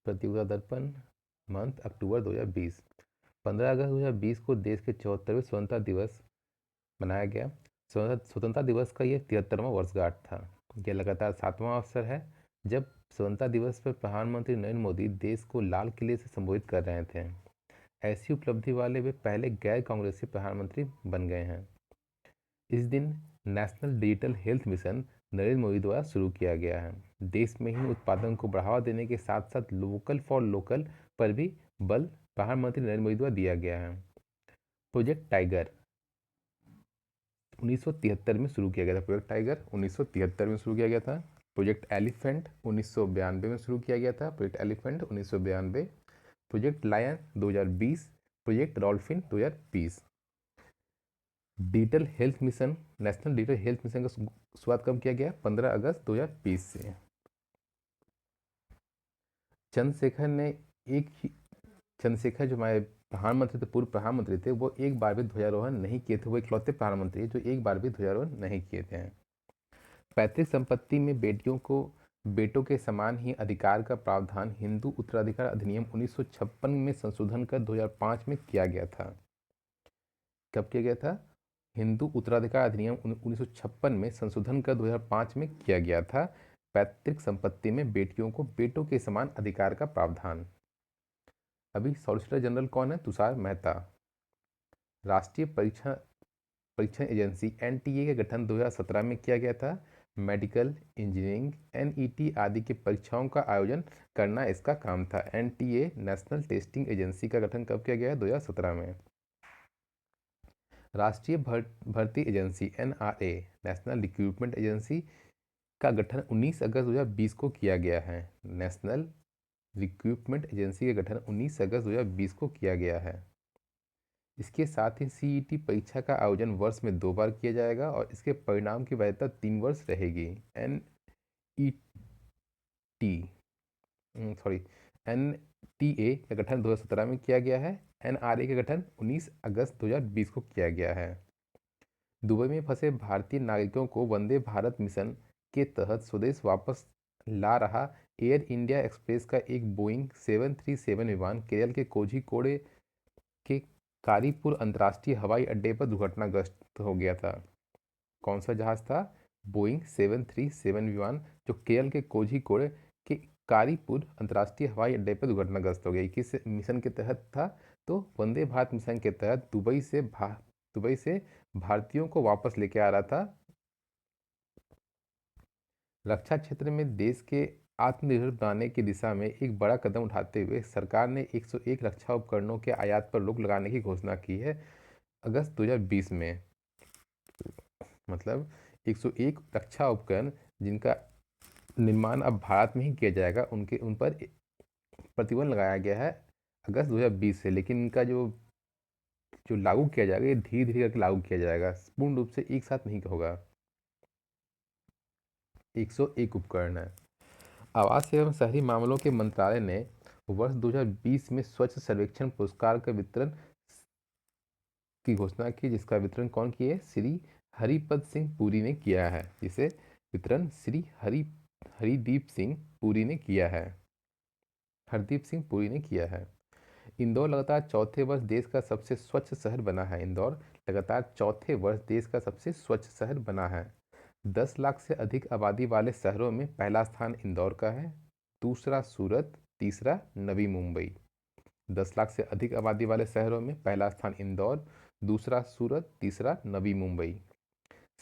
प्रतियोगिता दर्पण मंथ अक्टूबर 2020। 15 अगस्त 2020 को देश के 74वें स्वतंत्रता दिवस मनाया गया। स्वतंत्रता दिवस का ये 73वां वर्षगांठ था। यह लगातार 7वां अवसर है जब स्वतंत्रता दिवस पर प्रधानमंत्री नरेंद्र मोदी देश को लाल किले से संबोधित कर रहे थे। ऐसी उपलब्धि वाले वे पहले गैर कांग्रेसी प्रधानमंत्री बन गए हैं। इस दिन national digital health mission Narendra Modi द्वारा शुरू किया गया है। देश में ही उत्पादन को बढ़ावा देने के साथ साथ लोकल फॉर लोकल पर भी बल प्रधानमंत्री नरेंद्र मोदी द्वारा दिया गया है। प्रोजेक्ट टाइगर 1973 में शुरू किया गया था। प्रोजेक्ट टाइगर 1973 में शुरू किया गया था। प्रोजेक्ट एलिफेंट 1992 में शुरू किया गया था। Project elephant 1992। Project lion 2020। Project dolphin 2020। Digital health mission, national digital health mission का शुरुआत कब किया गया? 15 अगस्त 2020 से। चंद्रशेखर जो हमारे प्रधानमंत्री थे, पूर्व प्रधानमंत्री थे, वो एक बार भी ध्वजारोहण नहीं किए थे। वो इकलौते प्रधानमंत्री जो एक बार भी ध्वजारोहण नहीं किए थे। पैतृक संपत्ति में बेटों के समान ही अधिकार का प्रावधान हिंदू उत्तराधिकार अधिनियम 1956 में संशोधन कर 2005 में किया गया था। कब किया गया था? हिंदू उत्तराधिकार अधिनियम 1956 में संशोधन कर 2005 में किया गया था। पैतृक संपत्ति में बेटियों को बेटों के समान अधिकार का प्रावधान। अभी सॉलिसिटर जनरल कौन है? तुषार मेहता। राष्ट्रीय परीक्षण एजेंसी एनटीए का गठन 2017 में किया गया था। मेडिकल, इंजीनियरिंग, एनईटी आदि की परीक्षाओं का आयोजन करना इसका काम था। एनटीए नेशनल टेस्टिंग एजेंसी का गठन कब किया गया है? 2017 में। राष्ट्रीय भर्ती agency NRA national recruitment agency का गठन 19 अगस्त 2020 को किया गया है। नेशनल रिक्रूटमेंट एजेंसी का गठन 19 अगस्त 2020 को किया गया है। इसके साथ ही सीईटी परीक्षा का आयोजन वर्ष में 2 बार किया जाएगा और इसके परिणाम की वैधता 3 वर्ष रहेगी। एनटीए का गठन 2017 में किया गया है। एनआरए का गठन 19 अगस्त 2020 को किया गया है। दुबई में फंसे भारतीय नागरिकों को वंदे भारत मिशन के तहत स्वदेश वापस ला रहा एयर इंडिया एक्सप्रेस का एक बोइंग 737 विमान केरल के कोझिकोड के कारीपुर अंतर्राष्ट्रीय हवाई अड्डे पर दुर्घटनाग्रस्त हो गया था। कौन सा जहाज था? बोइंग 737 विमान जो केरल के कोझिकोड के कारीपुर अंतर्राष्ट्रीय हवाई अड्डे पर दुर्घटनाग्रस्त हो गया। किस मिशन के तहत था? तो वंदे भारत मिशन के तहत दुबई से भारतीयों को वापस लेके आ रहा था। रक्षा क्षेत्र में देश के आत्मनिर्भर बनाने की दिशा में एक बड़ा कदम उठाते हुए सरकार ने 101 रक्षा उपकरणों के आयात पर रोक लगाने की घोषणा की है अगस्त 2020 में। मतलब 101 रक्षा उपकरण जिनका निर्माण अब भारत में ही किया जाएगा, उन पर प्रतिबंध लगाया गया है अगस्त 2020 से। लेकिन इनका जो लागू किया जाएगा, ये धीरे धीरे करके लागू किया जाएगा, पूर्ण रूप से एक साथ नहीं होगा। 101 उपकरण है। आवास एवं शहरी मामलों के मंत्रालय ने वर्ष 2020 में स्वच्छ सर्वेक्षण पुरस्कार का वितरण की घोषणा की, जिसका वितरण कौन किए? श्री हरिपद सिंह पुरी ने किया है। जिसे वितरण श्री हरदीप सिंह पुरी ने किया है। हरदीप सिंह पुरी ने किया है। इंदौर लगातार चौथे वर्ष देश का सबसे स्वच्छ शहर बना है। इंदौर लगातार चौथे वर्ष देश का सबसे स्वच्छ शहर बना है। 10 लाख से अधिक आबादी वाले शहरों में पहला स्थान इंदौर का है, दूसरा सूरत, तीसरा नवी मुंबई। 10 लाख से अधिक आबादी वाले शहरों में पहला स्थान इंदौर, दूसरा सूरत, तीसरा नवी मुंबई।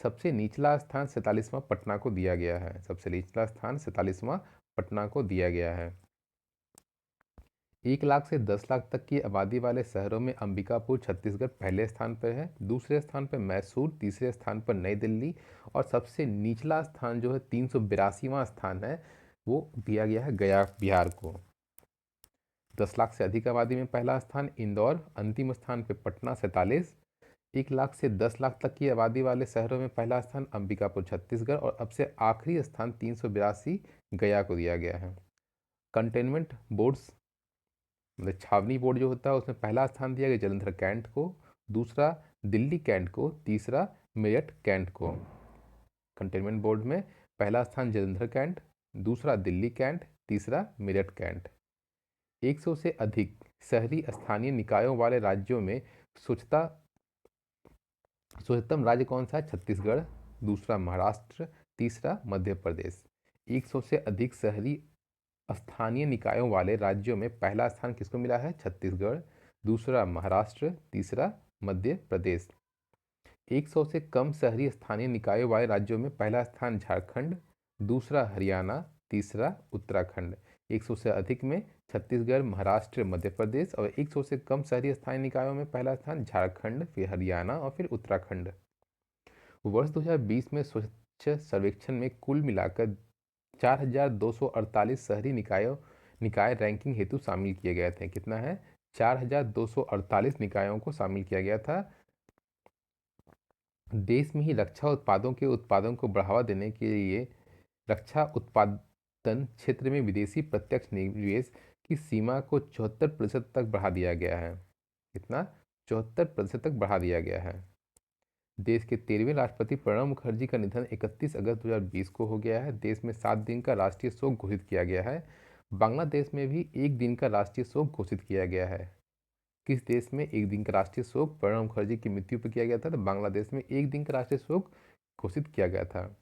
सबसे निचला स्थान 47वां पटना को दिया गया है। सबसे निचला स्थान 47वां पटना को दिया गया है। 1 लाख से 10 लाख तक की आबादी वाले शहरों में अंबिकापुर छत्तीसगढ़ पहले स्थान पर है, दूसरे स्थान पर मैसूर, तीसरे स्थान पर नई दिल्ली और सबसे निचला स्थान जो है 382वां स्थान है, वो दिया गया है गया बिहार को। 10 लाख से अधिक आबादी में पहला स्थान इंदौर, अंतिम स्थान पर पटना 47। 1 लाख से 10 लाख तक की आबादी वाले शहरों में पहला स्थान अंबिकापुर छत्तीसगढ़ और अब से आखिरी स्थान 382 गया को दिया गया है। कंटेनमेंट बोर्ड्स मतलब छावनी बोर्ड जो होता है, उसमें पहला स्थान दिया गया जलंधर कैंट को, दूसरा दिल्ली कैंट को, तीसरा मेरठ कैंट को। कंटेनमेंट बोर्ड में पहला स्थान जलंधर कैंट, दूसरा दिल्ली कैंट, तीसरा मेरठ कैंट। 100 से अधिक शहरी स्थानीय निकायों वाले राज्यों में स्वच्छता स्वच्छतम राज्य कौन सा है? छत्तीसगढ़। दूसरा महाराष्ट्र। तीसरा मध्य प्रदेश। 100 से अधिक शहरी स्थानीय निकायों वाले राज्यों में पहला स्थान किसको मिला है? छत्तीसगढ़। दूसरा महाराष्ट्र। तीसरा मध्य प्रदेश। 100 से कम शहरी स्थानीय निकायों वाले राज्यों में पहला स्थान झारखंड। दूसरा हरियाणा। तीसरा उत्तराखंड। 100 से अधिक में छत्तीसगढ़, महाराष्ट्र, मध्य प्रदेश, और 100 से कम शहरी स्थानीय निकायों में पहला स्थान झारखंड, फिर हरियाणा और फिर उत्तराखंड। वर्ष 2020 में स्वच्छ सर्वेक्षण में कुल मिलाकर 4,248 शहरी निकाय रैंकिंग हेतु शामिल किए गए थे। कितना है? 4,248 निकायों को शामिल किया गया था। देश में ही रक्षा उत्पादों के उत्पादन को बढ़ावा देने के लिए रक्षा उत्पादन क्षेत्र में विदेशी प्रत्यक्ष निवेश की सीमा को 74% तक बढ़ा दिया गया है। कितना? 74% तक बढ़ा दिया गया है। देश के 13वें राष्ट्रपति प्रणब मुखर्जी का निधन 31 अगस्त 2020 को हो गया है। देश में 7 दिन का राष्ट्रीय शोक घोषित किया गया है। बांग्लादेश में भी 1 दिन का राष्ट्रीय शोक घोषित किया गया है। किस देश में 1 दिन का राष्ट्रीय शोक प्रणब मुखर्जी की मृत्यु पर किया गया था? तो बांग्लादेश में 1 दिन का राष्ट्रीय शोक घोषित किया गया था।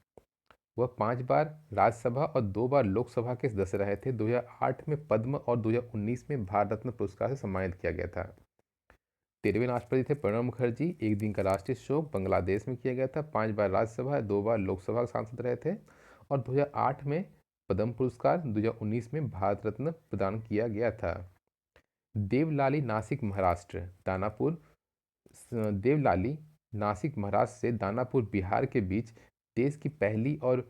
वह 5 बार राज्यसभा और 2 बार लोकसभा के सदस्य रहे थे। 2008 में पद्म और 2019 में भारत रत्न पुरस्कार से सम्मानित किया गया था। 13वें राष्ट्रपति थे प्रणब मुखर्जी। 1 दिन का राष्ट्रीय शोक बांग्लादेश में किया गया था। 5 बार राज्यसभा, 2 बार लोकसभा सांसद रहे थे और 2008 में पद्म पुरस्कार, 2019 में भारत रत्न प्रदान किया गया था। देवलाली नासिक महाराष्ट्र दानापुर देवलाली नासिक महाराष्ट्र से दानापुर बिहार के बीच देश की पहली और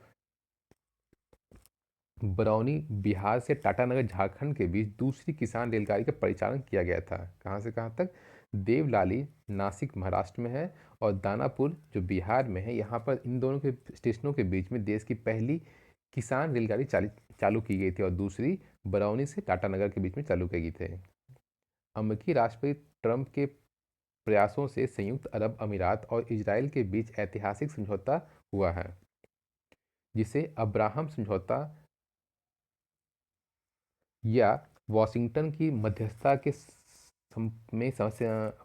बरौनी बिहार से टाटानगर झारखंड के बीच दूसरी किसान रेलगाड़ी का परिचालन किया गया था। कहाँ से कहाँ तक? देवलाली नासिक महाराष्ट्र में है और दानापुर जो बिहार में है। यहाँ पर इन दोनों के स्टेशनों के बीच में देश की पहली किसान रेलगाड़ी चालू की गई थी और दूसरी बरौनी से टाटानगर के बीच में चालू की गई थी। अमेरिकी राष्ट्रपति ट्रंप के प्रयासों से संयुक्त अरब अमीरात और इजराइल के बीच ऐतिहासिक समझौता हुआ है, जिसे अब्राहम समझौता या वाशिंगटन की मध्यस्थता के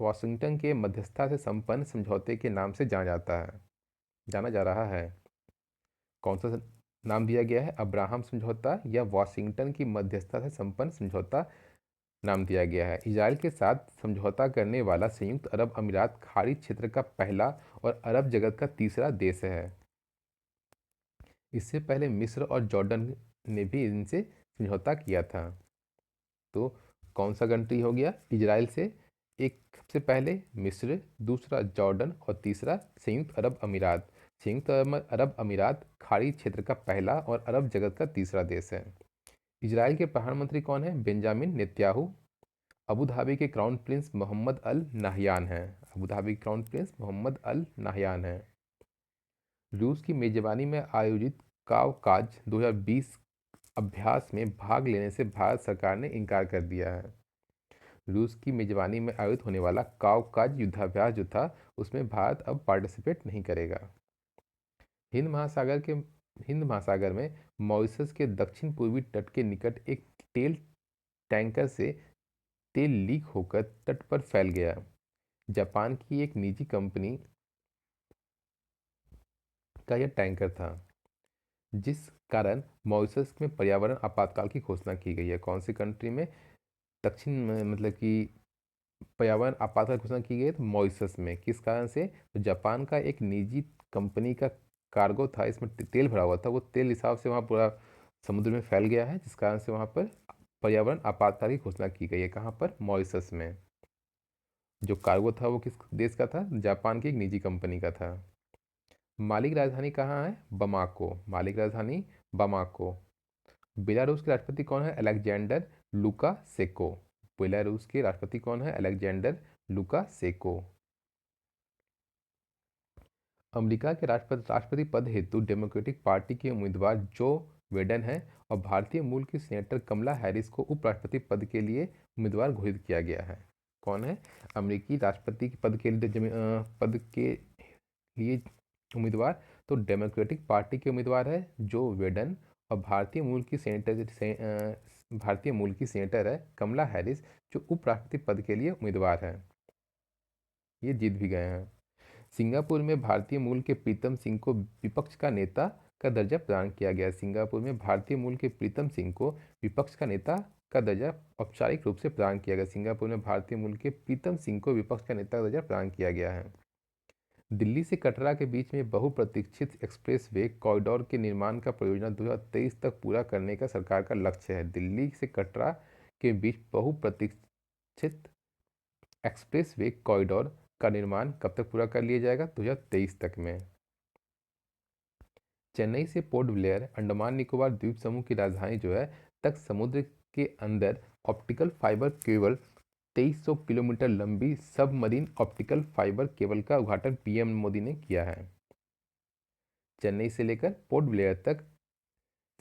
वाशिंगटन के मध्यस्थता से संपन्न समझौते के नाम से जाना जा रहा है। कौन सा नाम दिया गया है? अब्राहम समझौता या वाशिंगटन की मध्यस्थता से संपन्न समझौता नाम दिया गया है। इजराइल के साथ समझौता करने वाला संयुक्त अरब अमीरात खाड़ी क्षेत्र का पहला और अरब जगत का तीसरा देश है। इससे पहले मिस्र और जॉर्डन ने भी इनसे समझौता किया था। तो कौन सा कंट्री हो गया? इजराइल से एक सबसे पहले मिस्र, दूसरा जॉर्डन और तीसरा संयुक्त अरब अमीरात। संयुक्त अरब अमीरात खाड़ी क्षेत्र का पहला और अरब जगत का तीसरा देश है। इजराइल के प्रधानमंत्री कौन है? Benjamin Netanyahu. अबू धाबी के crown prince Mohammed Al Nahyan हैं। अबू धाबी के crown prince Mohammed Al Nahyan हैं। रूस की मेजबानी में आयोजित कावकाज 2020 अभ्यास में भाग लेने से भारत सरकार ने इनकार कर दिया है। रूस की मेजबानी में आयोजित होने वाला कावकाज युद्धाभ्यास जो था उसमें भारत अब पार्टिसिपेट नहीं करेगा। हिंद महासागर में मॉरिशस के दक्षिण पूर्वी तट के निकट एक तेल टैंकर से तेल लीक होकर तट पर फैल गया। जापान की एक निजी कंपनी का यह टैंकर था, जिस कारण मॉरिशस में पर्यावरण आपातकाल की घोषणा की गई है। कौन सी कंट्री में दक्षिण में मतलब कि पर्यावरण आपातकाल घोषणा की गई है? तो मॉरिशस में। किस कारण से? तो जापान का एक निजी कंपनी का कार्गो था, इसमें तेल भरा हुआ था, वो तेल हिसाब से वहाँ पूरा समुद्र में फैल गया है, जिस कारण से वहाँ पर पर्यावरण आपातकाल की घोषणा की गई है। कहाँ पर? मॉरिशस में। जो कार्गो था वो किस देश का था? जापान की एक निजी कंपनी का था। माली की राजधानी कहाँ है? बमाको। माली की राजधानी बमाको। बेलारूस के राष्ट्रपति कौन है? Alexander Lukashenko. बेलारूस के राष्ट्रपति कौन है? Alexander Lukashenko. अमेरिका के राष्ट्रपति पद हेतु डेमोक्रेटिक पार्टी के उम्मीदवार जो बिडेन हैं और भारतीय मूल की सीनेटर कमला हैरिस को उपराष्ट्रपति पद के लिए उम्मीदवार घोषित किया गया है। कौन है अमेरिकी राष्ट्रपति के पद के लिए उम्मीदवार? तो डेमोक्रेटिक पार्टी के उम्मीदवार है जो बिडेन और भारतीय मूल की भारतीय मूल की सेनेटर है कमला हैरिस, जो उपराष्ट्रपति पद के लिए उम्मीदवार हैं। ये जीत भी गए हैं। सिंगापुर में भारतीय मूल के प्रीतम सिंह को विपक्ष का नेता का दर्जा प्रदान किया गया। सिंगापुर में भारतीय मूल के प्रीतम सिंह को विपक्ष का नेता का दर्जा औपचारिक रूप से प्रदान किया गया। सिंगापुर में भारतीय मूल के प्रीतम सिंह को विपक्ष का नेता का दर्जा प्रदान किया गया है। दिल्ली से कटरा के बीच में बहुप्रतीक्षित एक्सप्रेसवे कॉरिडोर के निर्माण का परियोजना 2023 तक पूरा करने का सरकार का लक्ष्य है। दिल्ली से कटरा के बीच बहुप्रतीक्षित एक्सप्रेसवे कॉरिडोर का निर्माण कब तक पूरा कर लिया जाएगा? 2023 तक में। चेन्नई से पोर्ट ब्लेयर अंडमान निकोबार द्वीप समूह की राजधानी जो है तक समुद्र के अंदर ऑप्टिकल फाइबर केबल 2300 किलोमीटर लंबी सबमरीन ऑप्टिकल फाइबर केबल का उद्घाटन पीएम मोदी ने किया है। चेन्नई से लेकर पोर्ट ब्लेयर तक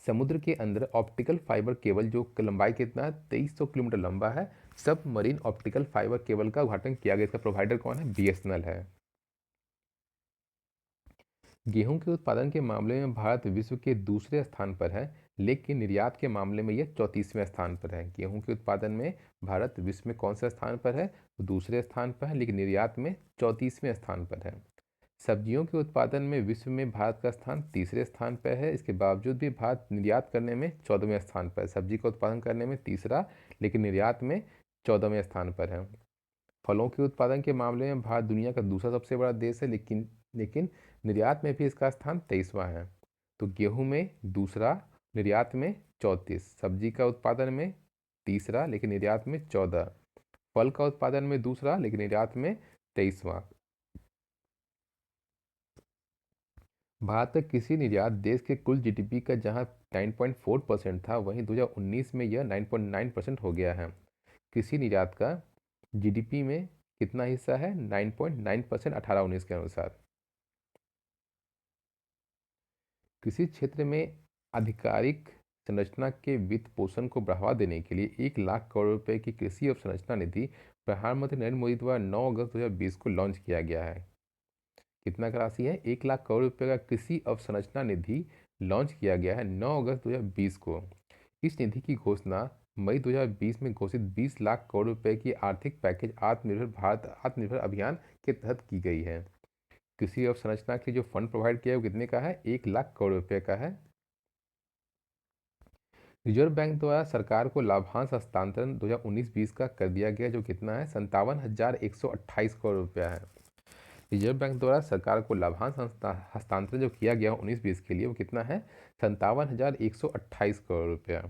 समुद्र के अंदर ऑप्टिकल फाइबर केबल जो लंबाई कितना है 2300 किलोमीटर लंबा है, सबमरीन ऑप्टिकल फाइबर केबल का उद्घाटन किया गया। इसका प्रोवाइडर कौन है? बीएसएनएल है। गेहूं के उत्पादन के मामले में भारत विश्व के दूसरे स्थान पर है, लेकिन निर्यात के मामले में यह 34वें स्थान पर है। गेहूं के उत्पादन में भारत विश्व में कौन सा स्थान पर है? दूसरे स्थान पर है, लेकिन निर्यात में 34वें स्थान पर है। सब्जियों के उत्पादन में विश्व में भारत का स्थान तीसरे स्थान पर है। इसके बावजूद भी भारत निर्यात करने में 14वें स्थान पर है। सब्जी का उत्पादन करने में तीसरा, लेकिन निर्यात में 14वें स्थान पर है। फलों के उत्पादन के मामले में भारत दुनिया का दूसरा सबसे बड़ा देश है, लेकिन निर्यात में भी इसका स्थान 23वां है। तो गेहूं में दूसरा, निर्यात में 34, सब्जी का उत्पादन में तीसरा लेकिन निर्यात में 14, फल का उत्पादन में दूसरा लेकिन निर्यात में 23वां। भारत का कृषि निर्यात देश के कुल जीडीपी का जहां 9.4% था, वहीं 2019 में यह 9.9% हो गया है। कृषि निर्यात का जीडीपी में कितना हिस्सा है? 9.9% 18-19 के अनुसार। कृषि क्षेत्र में आधिकारिक संरचना के वित्त पोषण को बढ़ावा देने के लिए 1 लाख करोड़ रुपए की कृषि अवसंरचना निधि प्रधानमंत्री नरेंद्र मोदी द्वारा 9 अगस्त 2020 को लॉन्च किया गया है। कितना का राशि है? 1 लाख करोड़ रुपए का कृषि अवसंरचना निधि लॉन्च किया गया है 9 अगस्त 2020 को। इस निधि की घोषणा मई 2020 में घोषित 20 लाख करोड़ रुपए की आर्थिक पैकेज आत्मनिर्भर भारत आत्मनिर्भर अभियान के तहत की गई है। कृषि अवसंरचना के लिए जो फंड प्रोवाइड किया है वो कितने का है? 1 लाख करोड़ रुपए का है। रिजर्व बैंक द्वारा सरकार को लाभांश हस्तांतरण 2019-20 का कर दिया गया, जो कितना है? 57,128 करोड़ रुपया है। रिजर्व बैंक द्वारा सरकार को लाभांश हस्तांतरण जो किया गया 19-20 के लिए वो कितना है? 57,128 करोड़ रुपया।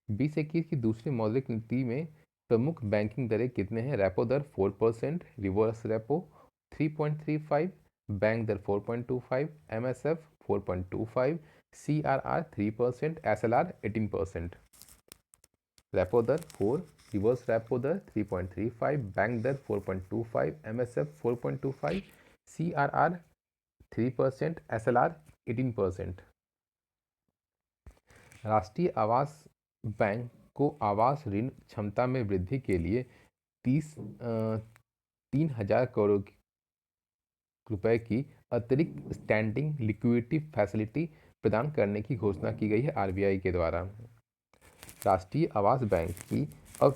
2021 की दूसरी मौद्रिक नीति में प्रमुख बैंकिंग दरें कितने हैं? रेपो दर 4%, रिवर्स रेपो 3.35, बैंक दर 4.25, एमएसएफ 4.25, सीआरआर 3%, एसएलआर 18%। रेपो दर 4, रिवर्स रेपो दर 3.35, बैंक दर 4.25, एमएसएफ 4.25, सीआरआर 3%, एसएलआर 18%। राष्ट्रीय आवास बैंक को आवास ऋण क्षमता में वृद्धि के लिए 3,000 करोड़ रुपए की अतिरिक्त स्टैंडिंग लिक्विडिटी फैसिलिटी प्रदान करने की घोषणा की गई है आरबीआई के द्वारा। राष्ट्रीय आवास बैंक की अब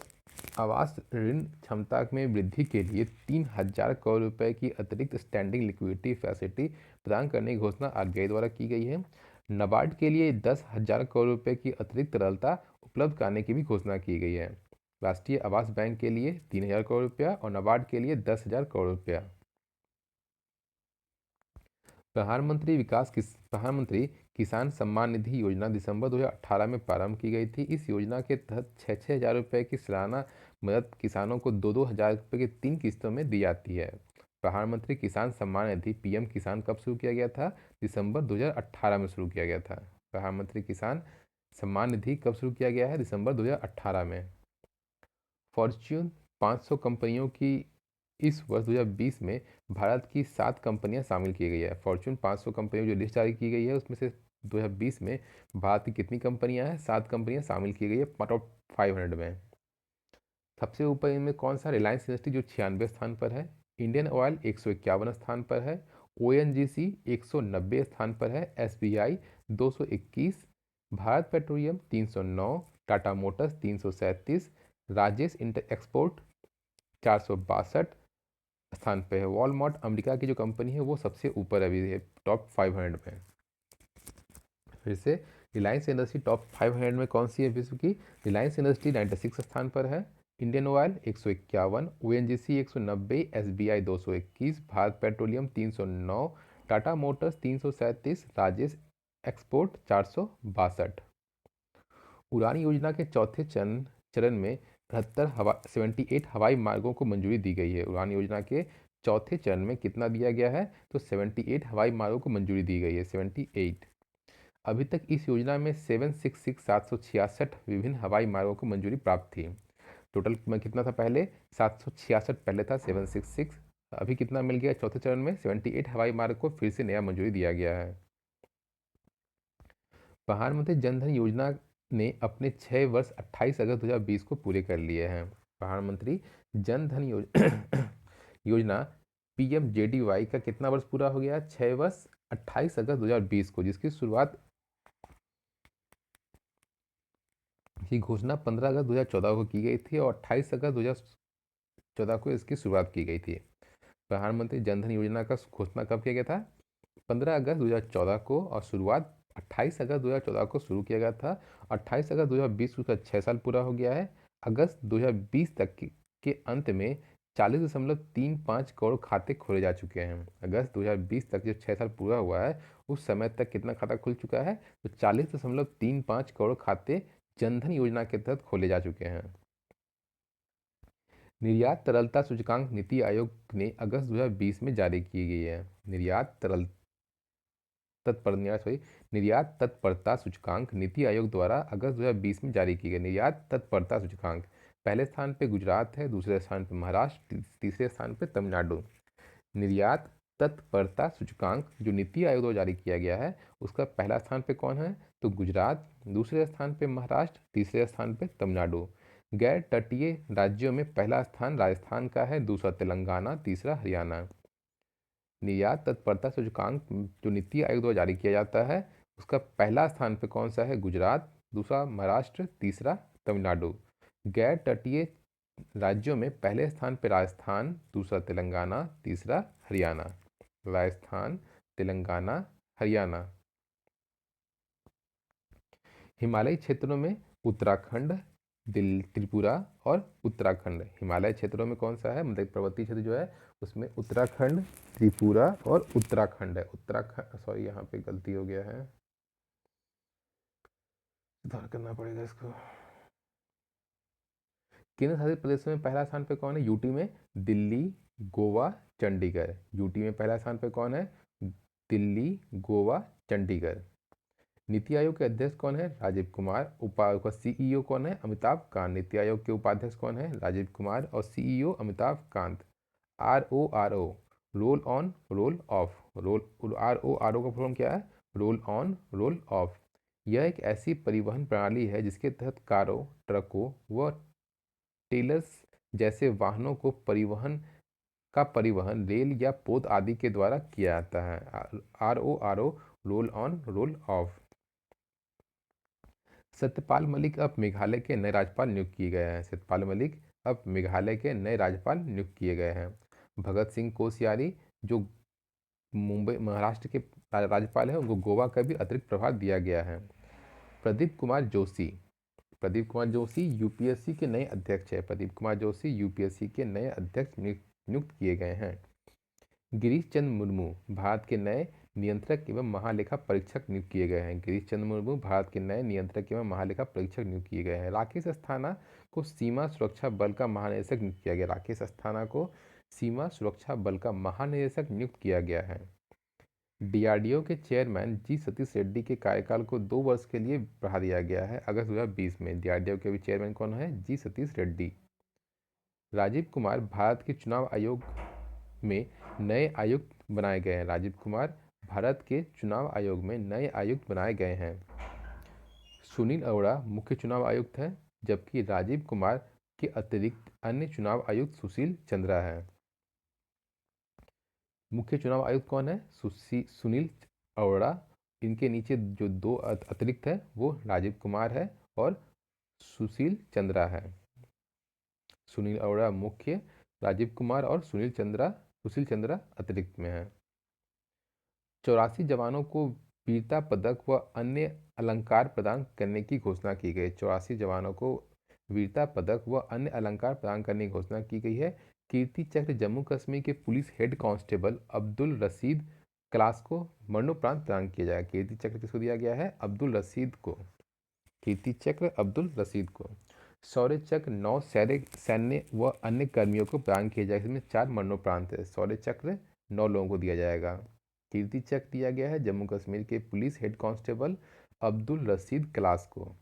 आवास ऋण क्षमता में वृद्धि के लिए 3,000 करोड़ रुपए की अतिरिक्त स्टैंडिंग लिक्विडिटी फैसिलिटी प्रदान करने की घोषणा आरबीआई द्वारा की गई है। नाबार्ड के लिए 10,000 करोड़ रुपए की अतिरिक्त तरलता उपलब्ध कराने की भी घोषणा की गई है। राष्ट्रीय आवास बैंक के लिए 3,000 करोड़ रुपया और नाबार्ड के लिए 10,000 करोड़ रुपया। प्रधानमंत्री किसान सम्मान निधि योजना दिसंबर 2018 में प्रारंभ की गई थी। इस योजना के तहत 6,000 रुपये की सालाना मदद किसानों को 2-2 हज़ार रुपये की 3 किस्तों में दी जाती है। प्रधानमंत्री किसान सम्मान निधि पीएम किसान कब शुरू किया गया था? दिसंबर 2018 में शुरू किया गया था। प्रधानमंत्री किसान सम्मान निधि कब शुरू किया गया है? दिसंबर 2018 में। फॉर्च्यून 500 कंपनियों की इस वर्ष 2020 में भारत की 7 कंपनियां शामिल की गई है। फॉर्च्यून 500 कंपनियों जो लिस्ट जारी की गई है उसमें से 2020 में भारत की कितनी कंपनियां हैं? 7 कंपनियां शामिल की गई है टॉप 500 में। सबसे ऊपर इनमें कौन सा? रिलायंस इंडस्ट्री जो 96 स्थान पर है, इंडियन ऑयल 151 स्थान पर है, ओएनजीसी 190 स्थान पर है, SBI 221, Bharat petroleum 309, Tata Motors 337, Rajesh inter export 462 स्थान पे है। वॉलमार्ट अमेरिका की जो कंपनी है वो सबसे ऊपर अभी है टॉप 500 में। फिर से रिलायंस इंडस्ट्री टॉप 500 में कौन सी है विश्व की? रिलायंस इंडस्ट्री 96 स्थान पर है। Indian oil 151, ONGC 190, SBI 221, Bharat petroleum 309, Tata Motors 337, Rajesh export 462। उड़ान योजना के चौथे चरण में 78 हवाई मार्गों को मंजूरी दी गई है। उड़ान योजना के चौथे चरण में कितना दिया गया है? तो 78 हवाई मार्गों को मंजूरी दी गई है, 78। अभी तक इस योजना में 766 विभिन्न हवाई मार्गों को मंजूरी प्राप्त थी। टोटल में कितना था पहले? 766 पहले था, 766। अभी कितना मिल गया चौथे चरण में? 78 हवाई मार्ग को फिर से नया मंजूरी दिया गया है। प्रधानमंत्री जनधन योजना ने अपने 6 वर्ष 28 अगस्त 2020 को पूरे कर लिए हैं। प्रधानमंत्री जनधन योजना PMJDY का कितना वर्ष पूरा हो गया? 6 वर्ष 28 अगस्त 2020 को, जिसकी शुरुआत की घोषणा 15 अगस्त 2014 को की गई थी और 28 अगस्त 2014 को इसकी शुरुआत की गई थी। प्रधानमंत्री जनधन योजना का घोषणा कब किया गया था? 15 अगस्त 2014 को, और शुरुआत 28 अगस्त 2014 को शुरू किया गया था। 28 अगस्त 2020 को उसका 6 साल पूरा हो गया है। अगस्त 2020 तक के अंत में 40.35 करोड़ खाते खोले जा चुके हैं। अगस्त 2020 तक जो 6 साल पूरा हुआ है उस समय तक कितना खाता खुल चुका है? तो 40.35 करोड़ खाते जनधन योजना के तहत खोले जा चुके हैं। निर्यात तरलता सूचकांक नीति आयोग ने अगस्त 2020 में जारी की गई है। निर्यात तत्परता सूचकांक नीति आयोग द्वारा अगस्त 2020 में जारी की गई। निर्यात तत्परता सूचकांक, पहले स्थान पे गुजरात है, दूसरे स्थान पे महाराष्ट्र, तीसरे स्थान पे तमिलनाडु। निर्यात तत्परता सूचकांक जो नीति आयोग द्वारा जारी किया गया है उसका पहला स्थान पे कौन है? तो गुजरात, दूसरे स्थान पे महाराष्ट्र, तीसरे स्थान पे तमिलनाडु। गैर तटीय राज्यों में पहला स्थान राजस्थान का है, दूसरा तेलंगाना, तीसरा हरियाणा। निर्यात तत्परता सूचकांक जो नीति आयोग द्वारा जारी किया जाता है उसका पहला स्थान पे कौन सा है? गुजरात, दूसरा महाराष्ट्र, तीसरा तमिलनाडु। गैर तटीय राज्यों में पहले स्थान पे राजस्थान, दूसरा तेलंगाना, तीसरा हरियाणा। राजस्थान, तेलंगाना, हरियाणा। हिमालयी क्षेत्रों में उत्तराखंड, त्रिपुरा और उत्तराखंड। हिमालय क्षेत्रों में कौन सा है? मतलब पर्वतीय क्षेत्र जो है उसमें उत्तराखंड, त्रिपुरा और उत्तराखंड है। उत्तराखंड, सॉरी यहाँ पे गलती हो गया है, सुधार करना पड़ेगा इसको। केंद्र शासित प्रदेशों में पहला स्थान पे कौन है? यूटी में दिल्ली, गोवा, चंडीगढ़। यूटी में पहला स्थान पे कौन है? दिल्ली, गोवा, चंडीगढ़। नीति आयोग के अध्यक्ष कौन है? राजीव कुमार। उपायोग का सीईओ कौन है? अमिताभ कांत। नीति आयोग के उपाध्यक्ष कौन है? राजीव कुमार और CEO Amitabh Kant. RORO, roll on roll of. RORO का फॉर्म क्या है? Roll on roll of. यह एक ऐसी परिवहन प्रणाली है जिसके तहत कारों, ट्रकों व टेलर्स जैसे वाहनों को परिवहन रेल या पोत आदि के द्वारा किया जाता है। RORO, roll on roll of. Satyapal Malik अब मेघालय के नए राज्यपाल नियुक्त किए गए हैं। सत्यपाल मलिक अब मेघालय के नए राज्यपाल नियुक्त किए गए हैं। भगत सिंह कोश्यारी जो मुंबई महाराष्ट्र के राज्यपाल हैं उनको गोवा का भी अतिरिक्त प्रभार दिया गया है। प्रदीप कुमार जोशी, प्रदीप कुमार जोशी यूपीएससी के नए अध्यक्ष है। प्रदीप कुमार जोशी यूपीएससी के नए अध्यक्ष नियुक्त किए गए हैं। गिरीश चंद्र मुर्मू भारत के नए नियंत्रक एवं महालेखा परीक्षक नियुक्त किए गए हैं। गिरीश चंद्र मुर्मू भारत के नए नियंत्रक एवं महालेखा परीक्षक नियुक्त किए गए हैं। राकेश अस्थाना को सीमा सुरक्षा बल का महानिदेशक नियुक्त किया गया। राकेश अस्थाना को सीमा सुरक्षा बल का महानिदेशक नियुक्त किया गया है। डीआरडीओ के चेयरमैन जी सतीश रेड्डी के कार्यकाल को 2 वर्ष के लिए बढ़ा दिया गया है। अगस्त 2020 में डीआरडीओ के चेयरमैन कौन है? जी सतीश रेड्डी। राजीव कुमार भारत के चुनाव आयोग में नए आयुक्त बनाए गए हैं। राजीव कुमार भारत के चुनाव आयोग में नए आयुक्त बनाए गए हैं। सुनील अरोड़ा मुख्य चुनाव आयुक्त हैं, जबकि राजीव कुमार के अतिरिक्त अन्य चुनाव आयुक्त सुशील चंद्रा हैं। मुख्य चुनाव आयुक्त कौन है? सुनील अरोड़ा। इनके नीचे जो 2 अतिरिक्त है वो राजीव कुमार है और सुशील चंद्रा है। सुनील अरोड़ा मुख्य, राजीव कुमार और सुशील चंद्रा अतिरिक्त में है। 84 जवानों को वीरता पदक व अन्य अलंकार प्रदान करने की घोषणा की गई। 84 जवानों को वीरता पदक व अन्य अलंकार प्रदान करने की घोषणा की गई है। कीर्ति चक्र जम्मू कश्मीर के police head constable Abdul Rashid Kalas को मरणोपरांत प्रदान किया जाएगा। कीर्ति चक्र किसको दिया गया है? अब्दुल रशीद को। कीर्ति चक्र अब्दुल रशीद को। शौर्य चक्र 9 सैन्य व अन्य कर्मियों को प्रदान किया जाएगा। इसमें 4 मरणोपरांत है। शौर्य चक्र 9 लोगों को दिया जाएगा। कीर्ति चक्र दिया गया है जम्मू कश्मीर के police head constable Abdul Rashid Kalas को।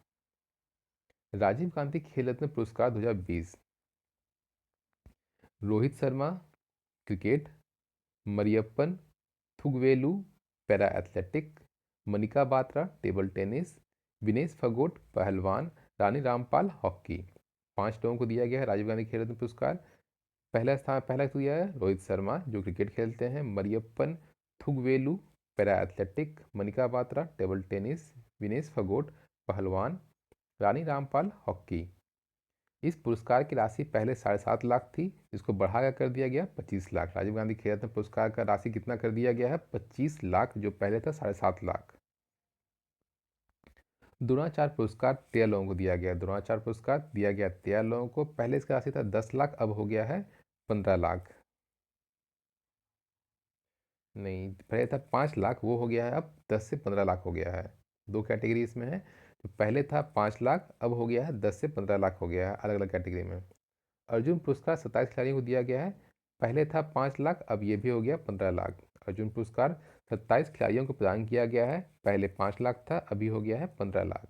राजीव गांधी खेल रत्न पुरस्कार 2020 Rohit Sharma cricket, Mariyappan Thangavelu para athletic, Manika Batra table tennis, Vinesh Phogat पहलवान, रानी रामपाल हॉकी। 5 लोगों को दिया गया है राजीव गांधी खेल रत्न पुरस्कार। पहला तो दिया है रोहित शर्मा जो क्रिकेट खेलते हैं, Mariyappan Thangavelu para athletic, Manika Batra table tennis, Vinesh Phogat पहलवान, रानी रामपाल हॉकी। इस पुरस्कार की राशि पहले 7.5 लाख थी, इसको बढ़ाकर कर दिया गया 25 लाख। राजीव गांधी खेल रत्न पुरस्कार का राशि कितना कर दिया गया है? 25 लाख, जो पहले था 7.5 लाख। द्रोणाचार्य पुरस्कार 13 लोगों को दिया गया। द्रोणाचार्य पुरस्कार दिया गया 13 लोगों को। पहले इसका राशि था 10 लाख, अब हो गया है 15 लाख। नहीं, पहले था 5 लाख, वो हो गया है अब 10 से 15 लाख हो गया है। 2 कैटेगरी इसमें है। तो पहले था 5 लाख, अब हो गया है 10 से 15 लाख हो गया है अलग अलग कैटेगरी में। अर्जुन पुरस्कार 27 खिलाड़ियों को दिया गया है। पहले था 5 लाख, अब ये भी हो गया 15 लाख। अर्जुन पुरस्कार 27 खिलाड़ियों को प्रदान किया गया है। पहले 5 लाख था, अभी हो गया है 15 लाख।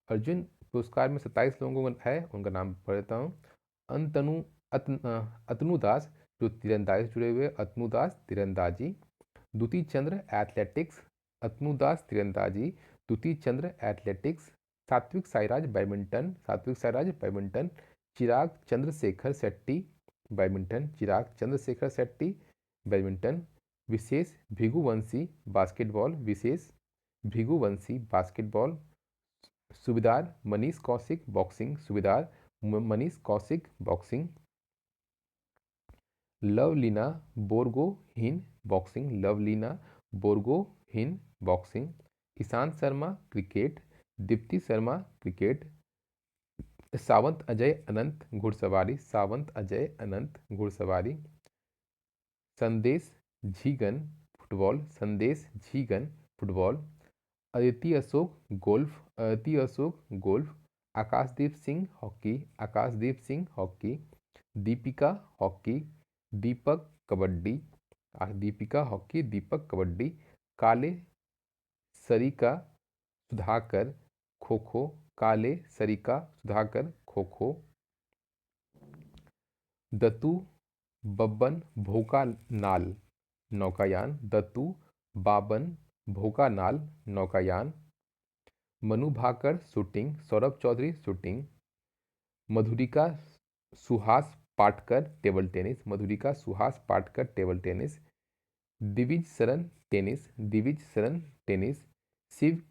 अर्जुन पुरस्कार में 27 लोगों को है, उनका नाम पढ़ देता हूँ। अंतनु अतनु दास जो तीरंदाजी जुड़े हुए, अतनु दास तीरंदाजी। द्युति चंद्र एथलेटिक्स, अतनु दास तीरंदाजी, द्युति Chand athletics. Satwik Sairaj badminton. Chirag Chandrashekhar Shetty badminton, Chirag Chandrashekhar Shetty badminton. Vishesh Bhriguvanshi basketball, Vishesh Bhriguvanshi basketball. Subedar Manish Kaushik boxing, Subedar Manish Kaushik boxing. Lovlina Borgohain boxing, Lovlina Borgohain boxing. Ishant Sharma cricket, Deepti Sharma cricket. Sawant Ajay Anant घुड़सवारी, सावंत अजय अनंत घुड़सवारी। Sandesh Jhingan football, Sandesh Jhingan football. Aditi Ashok golf, Aditi Ashok golf. Akashdeep Singh hockey, Akashdeep Singh hockey. Deepika hockey, Deepak kabaddi, Deepika hockey, Deepak kabaddi. काले सरिका सुधाकर खो खो, काले सरिका सुधाकर खो खो। दत्तू बब्बन भोका नाल नौकायान, दत्तू बाबन भोका नाल नौकायान। Manu Bhaker shooting, Saurabh Chaudhary shooting. Madhurika Suhas Patkar table tennis, Madhurika Suhas Patkar table tennis. Divij Sharan tennis, Divij Sharan tennis. Shiva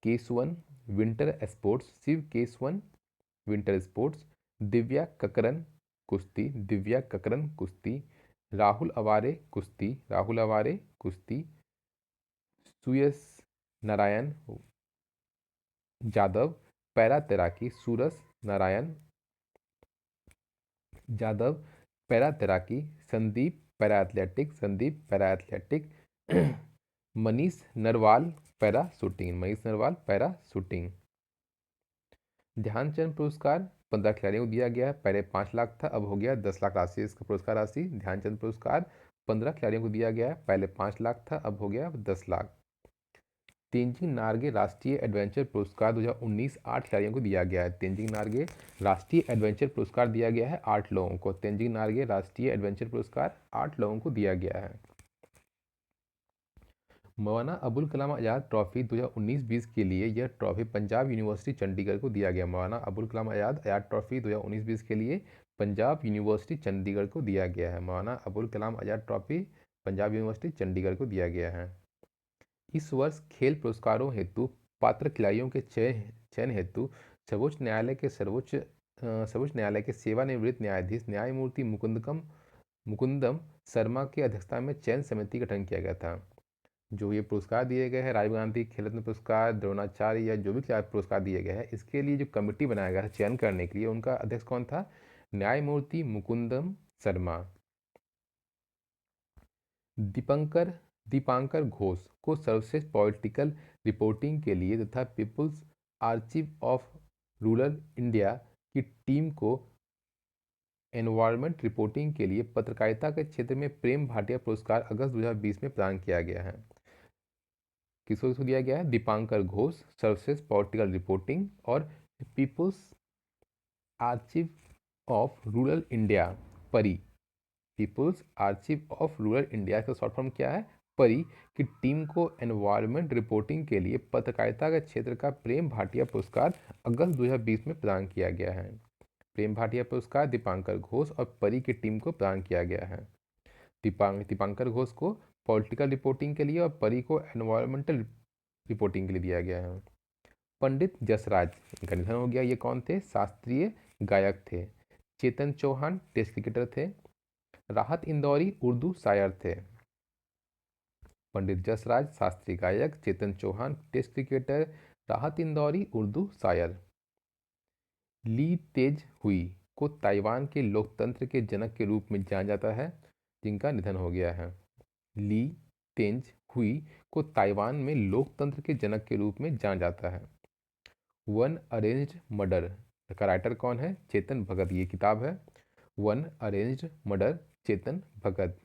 Keshavan winter sports, Shiva Keshavan winter sports. Divya Kakran कुश्ती, दिव्या ककरन कुश्ती। राहुल अवारे कुश्ती, राहुल अवारे कुश्ती। सुयश नारायण यादव पैरा तैराकी, सूरज नारायण यादव पैरा तैराकी। Sandeep para athletic, Sandeep para athletic. Manish Narwal para shooting, Manish Narwal para shooting. Dhyanchand पुरस्कार 15 खिलाड़ियों को दिया गया है। पहले 5 लाख था, अब हो गया 10 लाख राशि इसका पुरस्कार राशि। ध्यानचंद पुरस्कार 15 खिलाड़ियों को दिया गया है। पहले 5 लाख था, अब हो गया 10 लाख। तेंजिंग नार्गे राष्ट्रीय एडवेंचर पुरस्कार 2019 8 खिलाड़ियों को दिया गया है। तेंजिंग नार्गे राष्ट्रीय एडवेंचर पुरस्कार दिया गया है 8 लोगों को। तेंजिंग नार्गे राष्ट्रीय एडवेंचर पुरस्कार 8 लोगों को दिया गया है। मौलाना अबुल कलाम आज़ाद ट्रॉफी 2019-20 के लिए यह ट्रॉफी पंजाब यूनिवर्सिटी चंडीगढ़ को दिया गया। मौलाना अबुल कलाम आज़ाद ट्रॉफी 2019-20 के लिए पंजाब यूनिवर्सिटी चंडीगढ़ को दिया गया है। मौलाना अबुल कलाम आज़ाद ट्रॉफी पंजाब यूनिवर्सिटी चंडीगढ़ को दिया गया है। इस वर्ष खेल पुरस्कारों हेतु पात्र खिलाड़ियों के चयन हेतु सर्वोच्च न्यायालय के सेवानिवृत्त न्यायाधीश न्यायमूर्ति मुकुंदम शर्मा की अध्यक्षता में चयन समिति का गठन किया गया था। जो ये पुरस्कार दिए गए हैं, राजीव गांधी खेल रत्न पुरस्कार, द्रोणाचार्य या जो भी पुरस्कार दिए गए हैं, इसके लिए जो कमेटी बनाया गया है चयन करने के लिए, उनका अध्यक्ष कौन था? न्यायमूर्ति मुकुंदम शर्मा। दीपांकर घोष को सर्वश्रेष्ठ पॉलिटिकल रिपोर्टिंग के लिए तथा पीपुल्स आर्chiव ऑफ रूरल इंडिया की टीम को एनवायरमेंट रिपोर्टिंग के लिए पत्रकारिता के क्षेत्र में प्रेम भाटिया पुरस्कार अगस्त 2020 में प्रदान किया गया है। किसको दिया गया है? दीपांकर घोष सर्वश्रेष्ठ पॉलिटिकल रिपोर्टिंग और पीपुल्स आर्chiव ऑफ रूरल इंडिया परी, पीपुल्स आर्chiव ऑफ रूरल इंडिया का शॉर्ट फॉर्म क्या है? परी की टीम को एनवायरमेंट रिपोर्टिंग के लिए पत्रकारिता के क्षेत्र का प्रेम भाटिया पुरस्कार अगस्त 2020 में प्रदान किया गया है। प्रेम भाटिया पुरस्कार दीपांकर घोष और परी की टीम को प्रदान किया गया है। दीपांकर घोष को पॉलिटिकल रिपोर्टिंग के लिए और परी को एनवायरमेंटल रिपोर्टिंग के लिए दिया गया है। पंडित जसराज, इनका निधन हो गया। ये कौन थे? शास्त्रीय गायक थे। चेतन चौहान टेस्ट क्रिकेटर थे। राहत इंदौरी उर्दू शायर थे। पंडित जसराज शास्त्रीय गायक, चेतन चौहान टेस्ट क्रिकेटर, राहत इंदौरी उर्दू शायर। ली तेज हुई को ताइवान के लोकतंत्र के जनक के रूप में जाना जाता है, जिनका निधन हो गया है। ली तेज हुई को ताइवान में लोकतंत्र के जनक के रूप में जाना जाता है। वन अरेंज्ड मर्डर का राइटर कौन है? चेतन भगत। ये किताब है one arranged murder, Chetan Bhagat.